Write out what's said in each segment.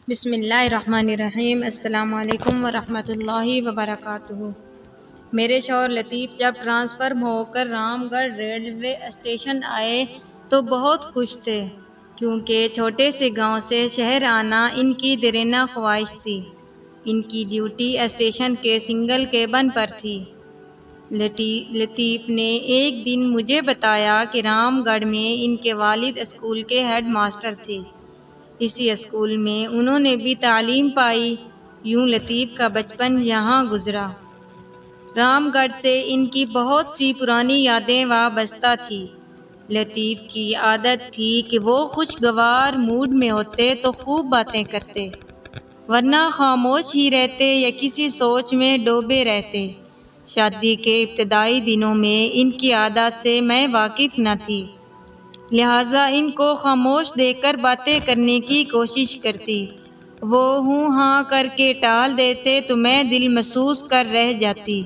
بسم اللہ الرحمن الرحیم۔ السلام علیکم ورحمۃ اللہ وبرکاتہ۔ میرے شوہر لطیف جب ٹرانسفر ہو کر رام گڑھ ریلوے اسٹیشن آئے تو بہت خوش تھے، کیونکہ چھوٹے سے گاؤں سے شہر آنا ان کی دیرینہ خواہش تھی۔ ان کی ڈیوٹی اسٹیشن کے سنگل کیبن پر تھی۔ لطیف نے ایک دن مجھے بتایا کہ رام گڑھ میں ان کے والد اسکول کے ہیڈ ماسٹر تھے۔ اسی اسکول میں انہوں نے بھی تعلیم پائی۔ یوں لطیف کا بچپن یہاں گزرا۔ رام گڑھ سے ان کی بہت سی پرانی یادیں وابستہ تھیں۔ لطیف کی عادت تھی کہ وہ خوشگوار موڈ میں ہوتے تو خوب باتیں کرتے، ورنہ خاموش ہی رہتے یا کسی سوچ میں ڈوبے رہتے۔ شادی کے ابتدائی دنوں میں ان کی عادت سے میں واقف نہ تھی، لہٰذا ان کو خاموش دیکھ کر باتیں کرنے کی کوشش کرتی۔ وہ ہوں ہاں کر کے ٹال دیتے تو میں دل محسوس کر رہ جاتی۔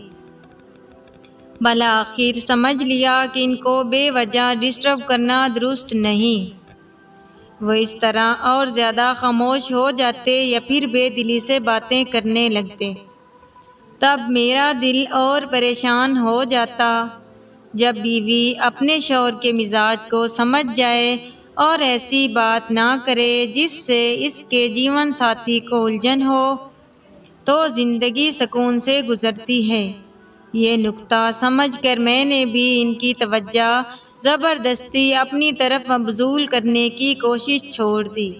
بالآخر سمجھ لیا کہ ان کو بے وجہ ڈسٹرب کرنا درست نہیں۔ وہ اس طرح اور زیادہ خاموش ہو جاتے یا پھر بے دلی سے باتیں کرنے لگتے۔ تب میرا دل اور پریشان ہو جاتا۔ جب بیوی اپنے شوہر کے مزاج کو سمجھ جائے اور ایسی بات نہ کرے جس سے اس کے جیون ساتھی کو الجھن ہو، تو زندگی سکون سے گزرتی ہے۔ یہ نکتہ سمجھ کر میں نے بھی ان کی توجہ زبردستی اپنی طرف مبذول کرنے کی کوشش چھوڑ دی۔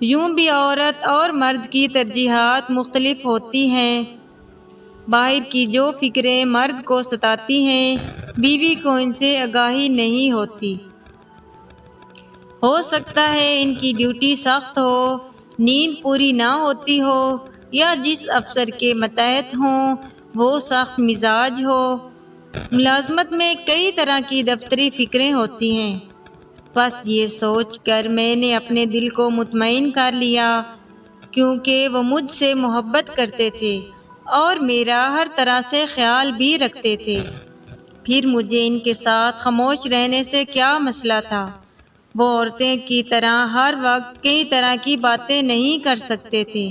یوں بھی عورت اور مرد کی ترجیحات مختلف ہوتی ہیں۔ باہر کی جو فکریں مرد کو ستاتی ہیں، بیوی کو ان سے آگاہی نہیں ہوتی۔ ہو سکتا ہے ان کی ڈیوٹی سخت ہو، نیند پوری نہ ہوتی ہو، یا جس افسر کے ماتحت ہوں وہ سخت مزاج ہو۔ ملازمت میں کئی طرح کی دفتری فکریں ہوتی ہیں۔ بس یہ سوچ کر میں نے اپنے دل کو مطمئن کر لیا، کیونکہ وہ مجھ سے محبت کرتے تھے اور میرا ہر طرح سے خیال بھی رکھتے تھے۔ پھر مجھے ان کے ساتھ خاموش رہنے سے کیا مسئلہ تھا؟ وہ عورتیں کی طرح ہر وقت کئی طرح کی باتیں نہیں کر سکتے تھے۔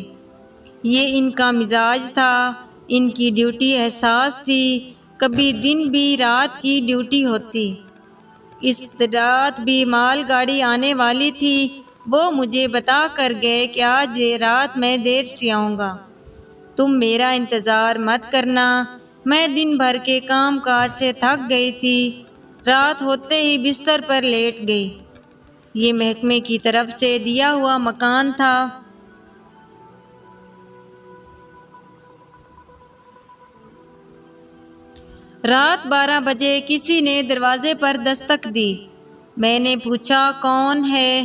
یہ ان کا مزاج تھا، ان کی ڈیوٹی حساس تھی۔ کبھی دن بھی رات کی ڈیوٹی ہوتی۔ اس رات بھی مال گاڑی آنے والی تھی۔ وہ مجھے بتا کر گئے کہ آج رات میں دیر سے آؤں گا، تم میرا انتظار مت کرنا۔ میں دن بھر کے کام کاج سے تھک گئی تھی، رات ہوتے ہی بستر پر لیٹ گئی۔ یہ محکمے کی طرف سے دیا ہوا مکان تھا۔ رات 12 بجے کسی نے دروازے پر دستک دی۔ میں نے پوچھا کون ہے؟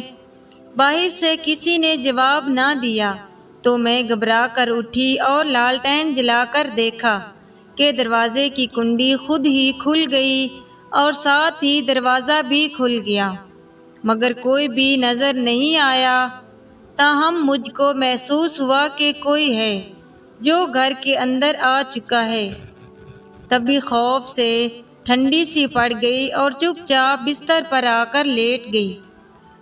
باہر سے کسی نے جواب نہ دیا تو میں گھبرا کر اٹھی اور لالٹین جلا کر دیکھا کہ دروازے کی کنڈی خود ہی کھل گئی اور ساتھ ہی دروازہ بھی کھل گیا، مگر کوئی بھی نظر نہیں آیا۔ تاہم مجھ کو محسوس ہوا کہ کوئی ہے جو گھر کے اندر آ چکا ہے۔ تبھی خوف سے ٹھنڈی سی پڑ گئی اور چپ چاپ بستر پر آ کر لیٹ گئی۔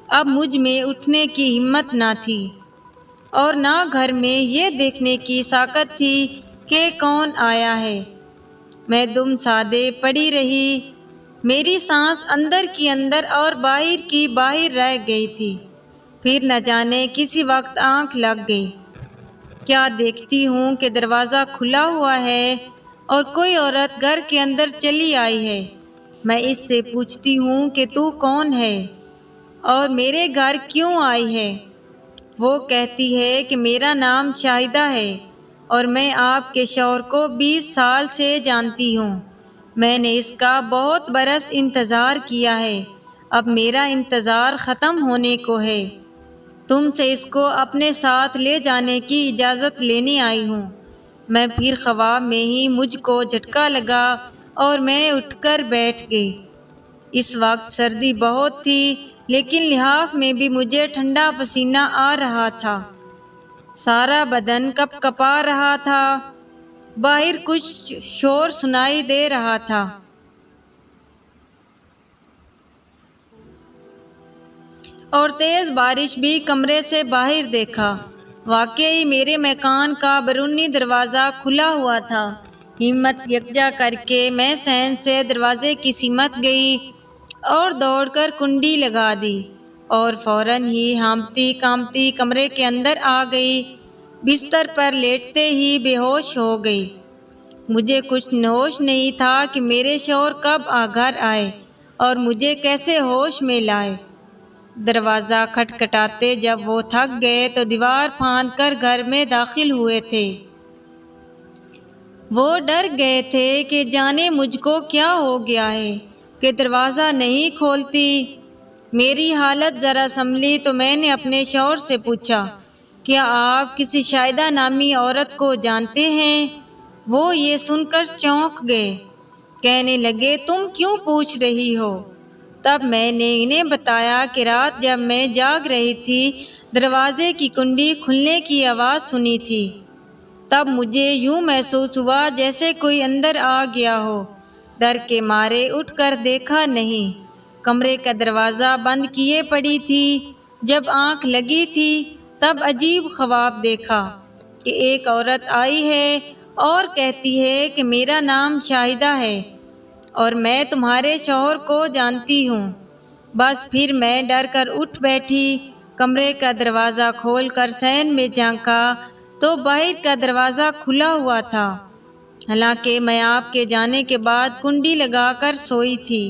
اب مجھ میں اٹھنے کی ہمت نہ تھی اور نہ گھر میں یہ دیکھنے کی ساکت تھی کہ کون آیا ہے۔ میں دم سادے پڑی رہی۔ میری سانس اندر کی اندر اور باہر کی باہر رہ گئی تھی۔ پھر نہ جانے کسی وقت آنکھ لگ گئی۔ کیا دیکھتی ہوں کہ دروازہ کھلا ہوا ہے اور کوئی عورت گھر کے اندر چلی آئی ہے۔ میں اس سے پوچھتی ہوں کہ تو کون ہے اور میرے گھر کیوں آئی ہے؟ وہ کہتی ہے کہ میرا نام شاہدہ ہے اور میں آپ کے شوہر کو 20 سال سے جانتی ہوں۔ میں نے اس کا بہت برس انتظار کیا ہے، اب میرا انتظار ختم ہونے کو ہے۔ تم سے اس کو اپنے ساتھ لے جانے کی اجازت لینے آئی ہوں۔ میں پھر خواب میں ہی مجھ کو جھٹکا لگا اور میں اٹھ کر بیٹھ گئی۔ اس وقت سردی بہت تھی، لیکن لحاف میں بھی مجھے ٹھنڈا پسینہ آ رہا تھا۔ سارا بدن کپ کپا رہا تھا۔ باہر کچھ شور سنائی دے رہا تھا۔ اور تیز بارش بھی کمرے سے باہر دیکھا۔ واقعی میرے مکان کا بیرونی دروازہ کھلا ہوا تھا۔ ہمت یکجا کر کے میں صحن سے دروازے کی سمت گئی اور دوڑ کر کنڈی لگا دی اور فوراً ہی ہانپتی کانپتی کمرے کے اندر آ گئی۔ بستر پر لیٹتے ہی بے ہوش ہو گئی۔ مجھے کچھ ہوش نہیں تھا کہ میرے شوہر کب گھر آئے اور مجھے کیسے ہوش میں لائے۔ دروازہ کھٹکھٹاتے جب وہ تھک گئے تو دیوار پھاند کر گھر میں داخل ہوئے تھے۔ وہ ڈر گئے تھے کہ جانے مجھ کو کیا ہو گیا ہے کہ دروازہ نہیں کھولتی۔ میری حالت ذرا سنبھلی تو میں نے اپنے شوہر سے پوچھا، کیا آپ کسی شاہدہ نامی عورت کو جانتے ہیں؟ وہ یہ سن کر چونک گئے، کہنے لگے تم کیوں پوچھ رہی ہو؟ تب میں نے انہیں بتایا کہ رات جب میں جاگ رہی تھی دروازے کی کنڈی کھلنے کی آواز سنی تھی۔ تب مجھے یوں محسوس ہوا جیسے کوئی اندر آ گیا ہو۔ ڈر کے مارے اٹھ کر دیکھا نہیں، کمرے کا دروازہ بند کیے پڑی تھی۔ جب آنکھ لگی تھی تب عجیب خواب دیکھا کہ ایک عورت آئی ہے اور کہتی ہے کہ میرا نام شاہدہ ہے اور میں تمہارے شوہر کو جانتی ہوں۔ بس پھر میں ڈر کر اٹھ بیٹھی۔ کمرے کا دروازہ کھول کر صحن میں جھانکا تو باہر کا دروازہ کھلا ہوا تھا، حالانکہ میں آپ کے جانے کے بعد کنڈی لگا کر سوئی تھی۔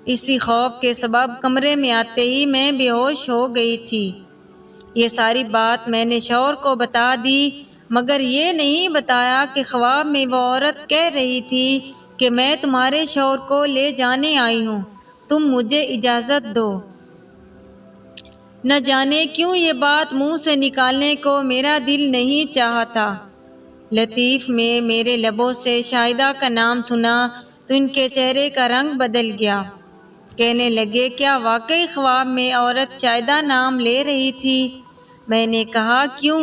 اسی خوف کے سبب کمرے میں آتے ہی میں بے ہوش ہو گئی تھی۔ یہ ساری بات میں نے شوہر کو بتا دی، مگر یہ نہیں بتایا کہ خواب میں وہ عورت کہہ رہی تھی کہ میں تمہارے شوہر کو لے جانے آئی ہوں، تم مجھے اجازت دو۔ نہ جانے کیوں یہ بات منہ سے نکالنے کو میرا دل نہیں چاہا تھا۔ لطیف میں میرے لبوں سے شاہدہ کا نام سنا تو ان کے چہرے کا رنگ بدل گیا۔ کہنے لگے کیا واقعی خواب میں عورت شاہدہ نام لے رہی تھی؟ میں نے کہا کیوں،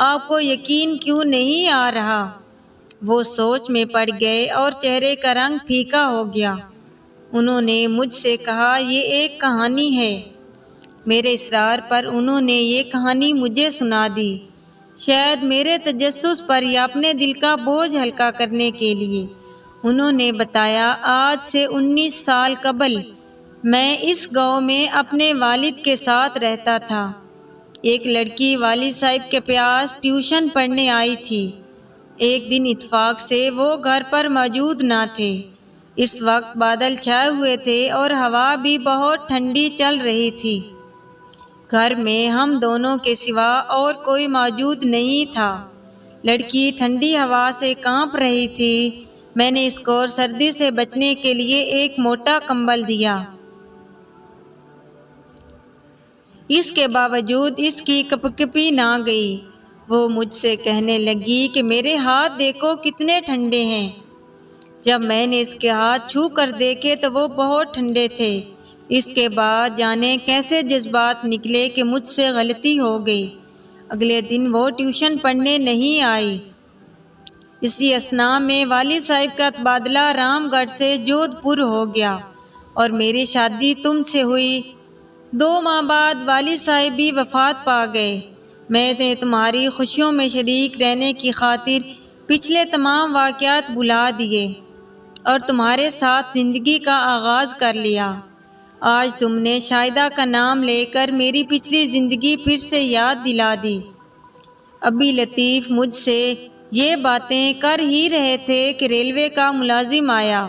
آپ کو یقین کیوں نہیں آ رہا؟ وہ سوچ میں پڑ گئے اور چہرے کا رنگ پھیکا ہو گیا۔ انہوں نے مجھ سے کہا یہ ایک کہانی ہے۔ میرے اصرار پر انہوں نے یہ کہانی مجھے سنا دی، شاید میرے تجسس پر یا اپنے دل کا بوجھ ہلکا کرنے کے لیے۔ انہوں نے بتایا آج سے 19 سال قبل میں اس گاؤں میں اپنے والد کے ساتھ رہتا تھا۔ ایک لڑکی والد صاحب کے پاس ٹیوشن پڑھنے آئی تھی۔ ایک دن اتفاق سے وہ گھر پر موجود نہ تھے۔ اس وقت بادل چھائے ہوئے تھے اور ہوا بھی بہت ٹھنڈی چل رہی تھی۔ گھر میں ہم دونوں کے سوا اور کوئی موجود نہیں تھا۔ لڑکی ٹھنڈی ہوا سے کانپ رہی تھی۔ میں نے اس کو سردی سے بچنے کے لیے ایک موٹا کمبل دیا۔ اس کے باوجود اس کی کپکپی نہ گئی۔ وہ مجھ سے کہنے لگی کہ میرے ہاتھ دیکھو کتنے ٹھنڈے ہیں۔ جب میں نے اس کے ہاتھ چھو کر دیکھے تو وہ بہت ٹھنڈے تھے۔ اس کے بعد جانے کیسے جذبات نکلے کہ مجھ سے غلطی ہو گئی۔ اگلے دن وہ ٹیوشن پڑھنے نہیں آئی۔ اسی اثناء میں والد صاحب کا تبادلہ رام گڑھ سے جودھ پور ہو گیا اور میری شادی تم سے ہوئی۔ 2 ماہ بعد والد صاحب بھی وفات پا گئے۔ میں نے تمہاری خوشیوں میں شریک رہنے کی خاطر پچھلے تمام واقعات بھلا دیے اور تمہارے ساتھ زندگی کا آغاز کر لیا۔ آج تم نے شاہدہ کا نام لے کر میری پچھلی زندگی پھر سے یاد دلا دی۔ ابھی لطیف مجھ سے یہ باتیں کر ہی رہے تھے کہ ریلوے کا ملازم آیا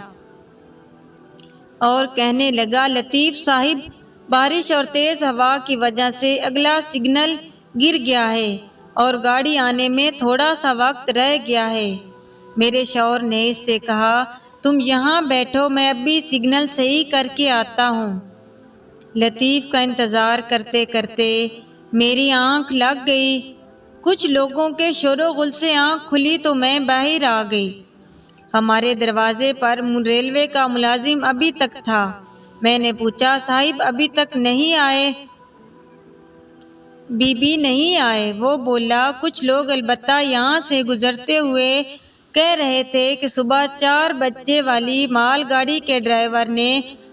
اور کہنے لگا لطیف صاحب بارش اور تیز ہوا کی وجہ سے اگلا سگنل گر گیا ہے اور گاڑی آنے میں تھوڑا سا وقت رہ گیا ہے۔ میرے شوہر نے اس سے کہا تم یہاں بیٹھو، میں ابھی سگنل صحیح کر کے آتا ہوں۔ لطیف کا انتظار کرتے کرتے میری آنکھ لگ گئی۔ کچھ لوگوں کے شور و غل سے آنکھ کھلی تو میں باہر آ گئی۔ ہمارے دروازے پر ریلوے کا ملازم ابھی تک تھا۔ میں نے پوچھا صاحب ابھی تک نہیں آئے؟ بی بی نہیں آئے؟ وہ بولا کچھ لوگ البتہ یہاں سے گزرتے ہوئے کہہ رہے تھے کہ صبح 4 بجے والی مال گاڑی کے ڈرائیور نے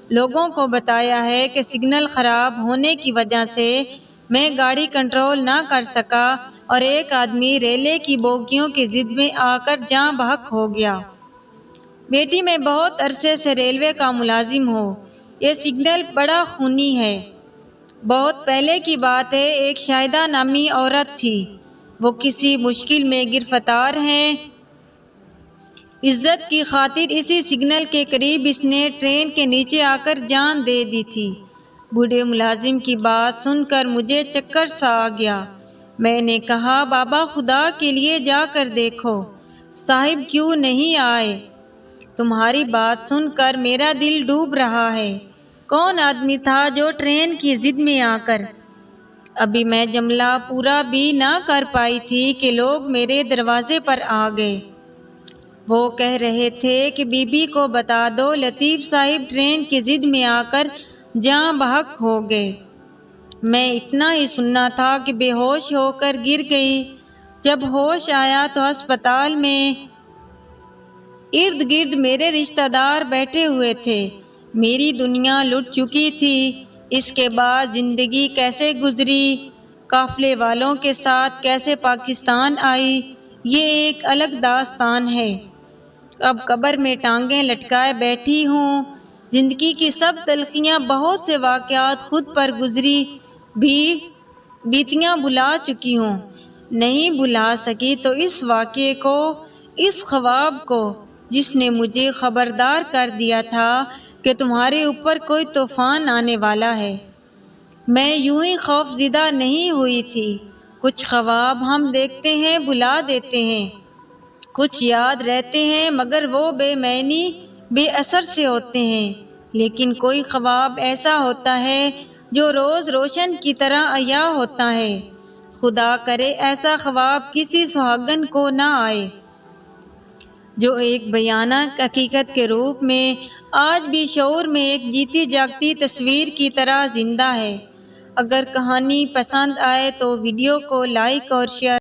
لوگوں کو بتایا ہے کہ سگنل خراب ہونے کی وجہ سے میں گاڑی کنٹرول نہ کر سکا اور ایک آدمی ریلے کی بوگیوں کی ضد میں آ کر جاں بحق ہو گیا۔ بیٹی میں بہت عرصے سے ریلوے کا ملازم ہوں۔ یہ سگنل بڑا خونی ہے۔ بہت پہلے کی بات ہے، ایک شاہدہ نامی عورت تھی۔ وہ کسی مشکل میں گرفتار ہیں۔ عزت کی خاطر اسی سگنل کے قریب اس نے ٹرین کے نیچے آ کر جان دے دی تھی۔ بوڑھے ملازم کی بات سن کر مجھے چکر سا آ گیا۔ میں نے کہا، بابا خدا کے لیے جا کر دیکھو، صاحب کیوں نہیں آئے؟ تمہاری بات سن کر میرا دل ڈوب رہا ہے۔ کون آدمی تھا جو ٹرین کی ضد میں آ کر؟ ابھی میں جملہ پورا بھی نہ کر پائی تھی کہ لوگ میرے دروازے پر آ گئے۔ وہ کہہ رہے تھے کہ بی بی کو بتا دو لطیف صاحب ٹرین کی ضد میں آ کر جاں بحق ہو گئے۔ میں اتنا ہی سننا تھا کہ بے ہوش ہو کر گر گئی۔ جب ہوش آیا تو ہسپتال میں ارد گرد میرے رشتہ دار بیٹھے ہوئے تھے۔ میری دنیا لٹ چکی تھی۔ اس کے بعد زندگی کیسے گزری، قافلے والوں کے ساتھ کیسے پاکستان آئی، یہ ایک الگ داستان ہے۔ اب قبر میں ٹانگیں لٹکائے بیٹھی ہوں۔ زندگی کی سب تلخیاں، بہت سے واقعات خود پر گزری بھی بیتیاں بھلا چکی ہوں۔ نہیں بھلا سکی تو اس واقعے کو، اس خواب کو جس نے مجھے خبردار کر دیا تھا کہ تمہارے اوپر کوئی طوفان آنے والا ہے۔ میں یوں ہی خوف زدہ نہیں ہوئی تھی۔ کچھ خواب ہم دیکھتے ہیں بھلا دیتے ہیں، کچھ یاد رہتے ہیں مگر وہ بے معنی، بے اثر سے ہوتے ہیں۔ لیکن کوئی خواب ایسا ہوتا ہے جو روز روشن کی طرح عیاں ہوتا ہے۔ خدا کرے ایسا خواب کسی سہاگن کو نہ آئے، جو ایک بیانہ حقیقت کے روپ میں آج بھی شعور میں ایک جیتی جاگتی تصویر کی طرح زندہ ہے۔ اگر کہانی پسند آئے تو ویڈیو کو لائک اور شیئر